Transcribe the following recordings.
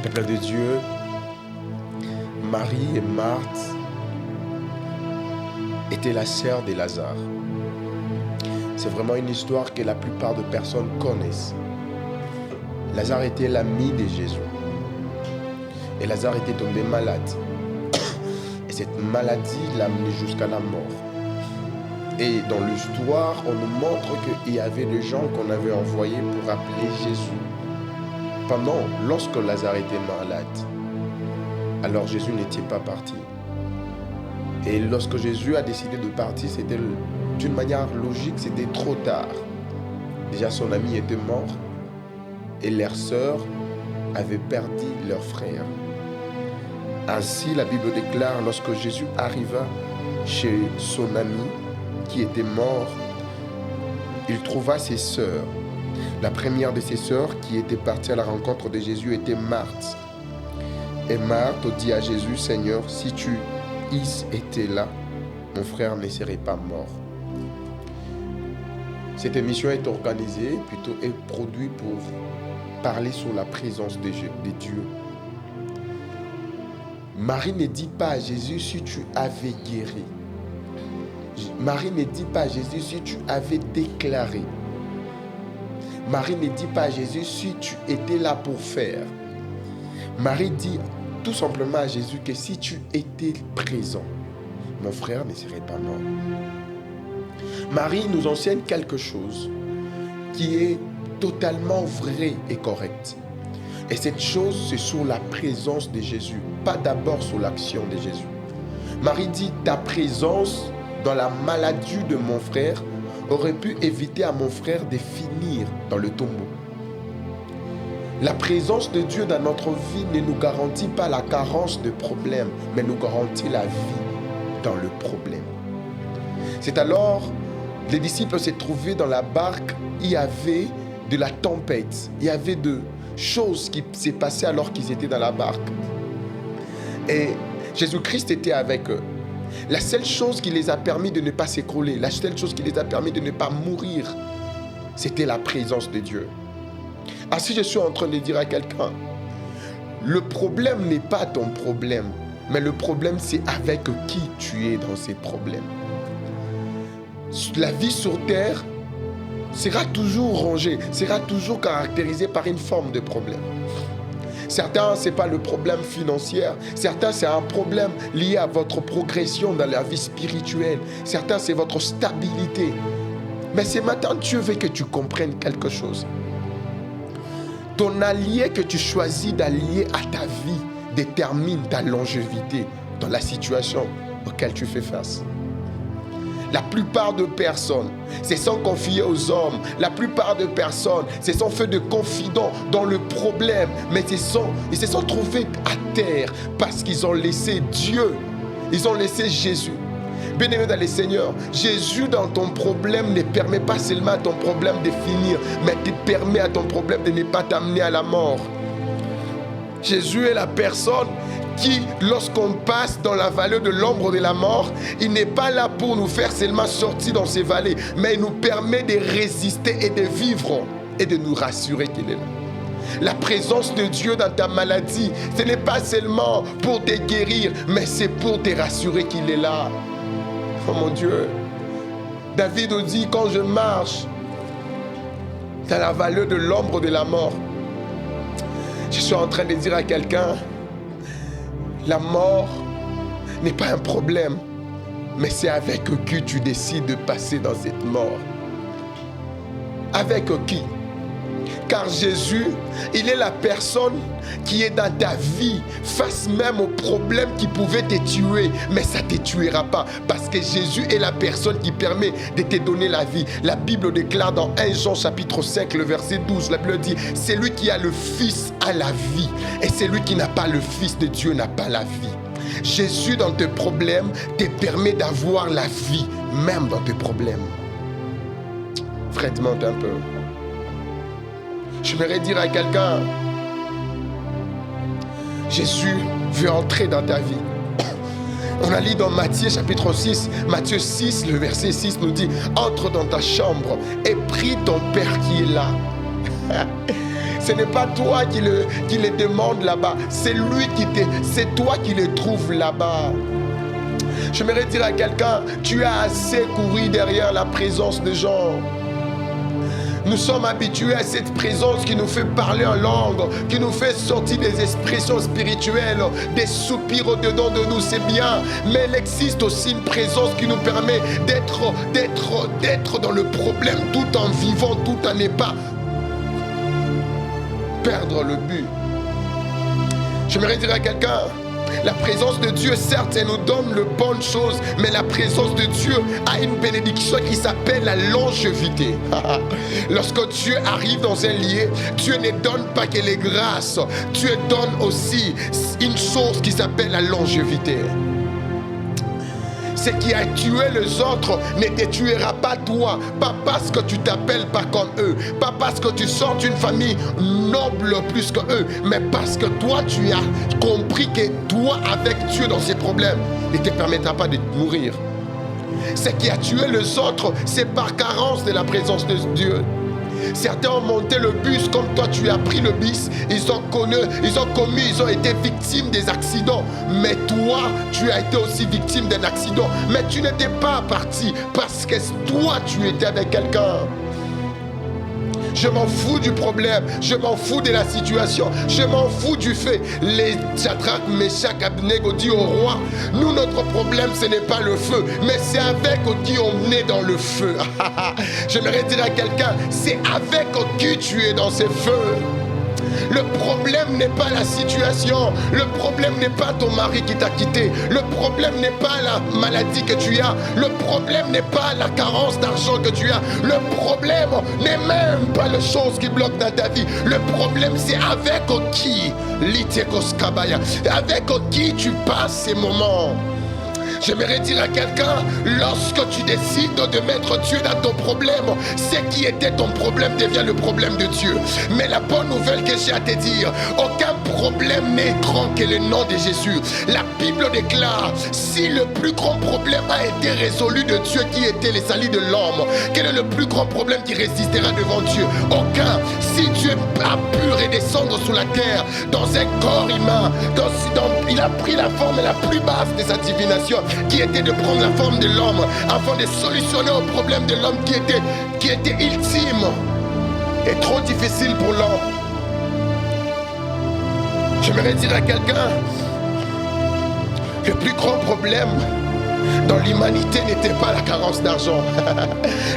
Peuple de Dieu, Marie et Marthe étaient la sœur de Lazare. C'est vraiment une histoire que la plupart de personnes connaissent. Lazare était l'ami de Jésus. Et Lazare était tombé malade. Et cette maladie l'a amené jusqu'à la mort. Et dans l'histoire, on nous montre qu'il y avait des gens qu'on avait envoyés pour appeler Jésus. Lorsque Lazare était malade, alors Jésus n'était pas parti. Et lorsque Jésus a décidé de partir, c'était d'une manière logique, c'était trop tard. Déjà son ami était mort et leurs sœurs avaient perdu leur frère. Ainsi, la Bible déclare, lorsque Jésus arriva chez son ami qui était mort, il trouva ses sœurs. La première de ses sœurs qui était partie à la rencontre de Jésus était Marthe. Et Marthe dit à Jésus, Seigneur, si tu eusses été là, mon frère ne serait pas mort. Cette émission est organisée, plutôt est produite pour parler sur la présence de Dieu. Marie ne dit pas à Jésus si tu avais guéri. Marie ne dit pas à Jésus si tu avais déclaré. Marie ne dit pas à Jésus si tu étais là pour faire. Marie dit tout simplement à Jésus que si tu étais présent, mon frère ne serait pas mort. Marie nous enseigne quelque chose qui est totalement vrai et correct. Et cette chose, c'est sur la présence de Jésus, pas d'abord sur l'action de Jésus. Marie dit, ta présence dans la maladie de mon frère aurait pu éviter à mon frère de finir dans le tombeau. La présence de Dieu dans notre vie ne nous garantit pas la carence de problèmes, mais nous garantit la vie dans le problème. C'est alors, les disciples s'est trouvés dans la barque, il y avait de la tempête, il y avait de choses qui s'est passées alors qu'ils étaient dans la barque. Et Jésus-Christ était avec eux. La seule chose qui les a permis de ne pas s'écrouler, la seule chose qui les a permis de ne pas mourir, c'était la présence de Dieu. Ainsi, je suis en train de dire à quelqu'un, le problème n'est pas ton problème, mais le problème c'est avec qui tu es dans ces problèmes. La vie sur terre sera toujours rangée, sera toujours caractérisée par une forme de problème. Certains, ce n'est pas le problème financier. Certains, c'est un problème lié à votre progression dans la vie spirituelle. Certains, c'est votre stabilité. Mais ce matin, Dieu veut que tu comprennes quelque chose. Ton allié que tu choisis d'allier à ta vie détermine ta longévité dans la situation auquel tu fais face. La plupart de personnes se sont confiées aux hommes. La plupart de personnes se sont fait de confidents dans le problème. Mais ils se sont trouvés à terre parce qu'ils ont laissé Dieu. Ils ont laissé Jésus. Bien-aimé dans le Seigneur, Jésus dans ton problème ne permet pas seulement à ton problème de finir, mais te permet à ton problème de ne pas t'amener à la mort. Jésus est la personne qui, lorsqu'on passe dans la vallée de l'ombre de la mort, il n'est pas là pour nous faire seulement sortir dans ces vallées, mais il nous permet de résister et de vivre et de nous rassurer qu'il est là. La présence de Dieu dans ta maladie, ce n'est pas seulement pour te guérir, mais c'est pour te rassurer qu'il est là. Oh mon Dieu, David nous dit, quand je marche dans la vallée de l'ombre de la mort, je suis en train de dire à quelqu'un, la mort n'est pas un problème, mais c'est avec qui tu décides de passer dans cette mort. Avec qui? Car Jésus, il est la personne qui est dans ta vie face même aux problèmes qui pouvaient te tuer, mais ça ne te tuera pas parce que Jésus est la personne qui permet de te donner la vie. La Bible déclare dans 1 Jean chapitre 5, le verset 12, la Bible dit, c'est lui qui a le Fils à la vie et celui qui n'a pas le Fils de Dieu n'a pas la vie. Jésus dans tes problèmes te permet d'avoir la vie, même dans tes problèmes. Frère, monte un peu. J'aimerais dire à quelqu'un, Jésus veut entrer dans ta vie. On a lu dans Matthieu chapitre 6, Matthieu 6, le verset 6 nous dit, entre dans ta chambre et prie ton Père qui est là. Ce n'est pas toi qui les demande là-bas. C'est toi qui les trouves là-bas. J'aimerais dire à quelqu'un, tu as assez couru derrière la présence des gens. Nous sommes habitués à cette présence qui nous fait parler en langue, qui nous fait sortir des expressions spirituelles, des soupirs au-dedans de nous, c'est bien. Mais il existe aussi une présence qui nous permet d'être dans le problème tout en vivant, tout en ne pas perdre le but. J'aimerais dire à quelqu'un, la présence de Dieu, certes, elle nous donne les bonnes choses, mais la présence de Dieu a une bénédiction qui s'appelle la longévité. Lorsque Dieu arrive dans un lieu, Dieu ne donne pas que les grâces, Dieu donne aussi une chose qui s'appelle la longévité. Ce qui a tué les autres ne te tuera pas toi. Pas parce que tu t'appelles pas comme eux. Pas parce que tu sors d'une famille noble plus que eux. Mais parce que toi, tu as compris que toi, avec Dieu dans ses problèmes, il ne te permettra pas de mourir. Ce qui a tué les autres, c'est par carence de la présence de Dieu. Certains ont monté le bus comme toi tu as pris le bus. Ils ont été victimes des accidents. Mais toi, tu as été aussi victime d'un accident. Mais tu n'étais pas parti parce que toi, tu étais avec quelqu'un. Je m'en fous du problème, je m'en fous de la situation, je m'en fous du fait. Les Shadrach, Meshach, Abednego dit au roi, nous notre problème ce n'est pas le feu, mais c'est avec qui on est dans le feu. J'aimerais dire à quelqu'un, c'est avec qui tu es dans ces feux. Le problème n'est pas la situation. Le problème n'est pas ton mari qui t'a quitté. Le problème n'est pas la maladie que tu as. Le problème n'est pas la carence d'argent que tu as. Le problème n'est même pas les choses qui bloquent dans ta vie. Le problème c'est avec qui, avec qui tu passes ces moments. J'aimerais dire à quelqu'un, lorsque tu décides de mettre Dieu dans ton problème, ce qui était ton problème devient le problème de Dieu. Mais la bonne nouvelle que j'ai à te dire, aucun problème n'est grand que le nom de Jésus. La Bible déclare, si le plus grand problème a été résolu de Dieu qui était le salut de l'homme, quel est le plus grand problème qui résistera devant Dieu? Aucun. Si Dieu a pu redescendre sur la terre dans un corps humain, il a pris la forme la plus basse de sa divination, qui était de prendre la forme de l'homme afin de solutionner au problème de l'homme qui était ultime et trop difficile pour l'homme. J'aimerais dire à quelqu'un, le plus grand problème dans l'humanité n'était pas la carence d'argent.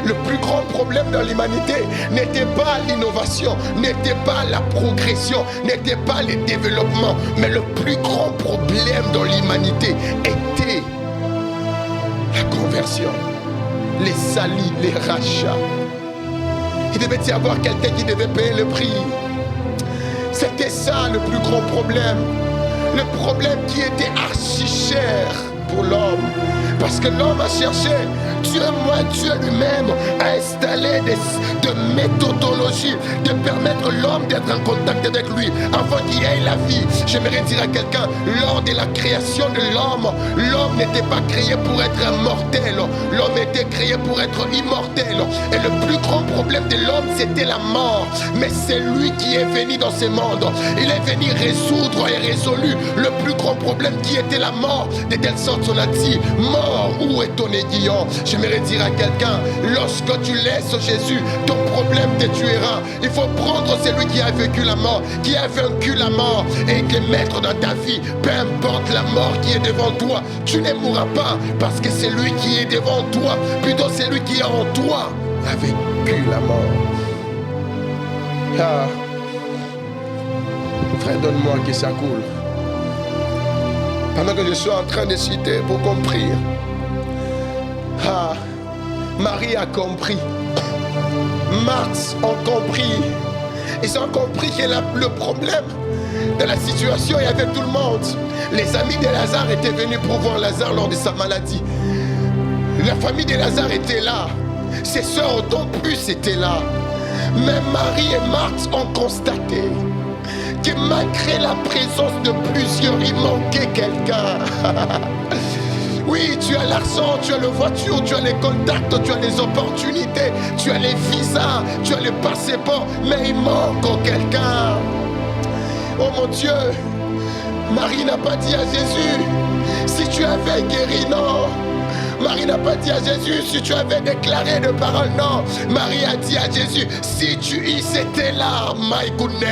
Le plus grand problème dans l'humanité n'était pas l'innovation, n'était pas la progression, n'était pas le développement, mais le plus grand problème dans l'humanité était la conversion, les salis, les rachats. Il devait y avoir quelqu'un qui devait payer le prix. C'était ça le plus grand problème. Le problème qui était archi cher pour l'homme. Parce que l'homme a cherché, Dieu lui-même a installé des méthodologies de permettre l'homme d'être en contact avec lui afin qu'il ait la vie. J'aimerais dire à quelqu'un, lors de la création de l'homme n'était pas créé pour être un mortel. L'homme était créé pour être immortel. Et le plus grand problème de l'homme, c'était la mort. Mais c'est lui qui est venu dans ce monde. Il est venu résoudre et résolu le plus grand problème qui était la mort. De telle sorte on a dit, mort, où est ton aiguillon? J'aimerais dire à quelqu'un, lorsque tu laisses Jésus, ton problème te tuera. Il faut prendre celui qui a vécu la mort, qui a vaincu la mort, et le mettre dans ta vie. Peu importe la mort qui est devant toi, tu ne mourras pas, parce que c'est lui qui est devant toi, plutôt c'est lui qui est en toi, a vécu la mort. Ah, frère, donne-moi que ça coule. Pendant que je suis en train de citer pour comprendre. Ah, Marie a compris. Marthe ont compris. Ils ont compris que le problème de la situation, il y avait tout le monde. Les amis de Lazare étaient venus pour voir Lazare lors de sa maladie. La famille de Lazare était là. Ses sœurs autant plus étaient là. Mais Marie et Marthe ont constaté que malgré la présence de plusieurs, il manquait quelqu'un. Oui, tu as l'argent, tu as la voiture, tu as les contacts, tu as les opportunités, tu as les visas, tu as les passeports, mais il manque quelqu'un. Oh mon Dieu, Marie n'a pas dit à Jésus, si tu avais guéri, non. Marie n'a pas dit à Jésus, si tu avais déclaré de paroles, non. Marie a dit à Jésus, si tu y étais là, my goodness.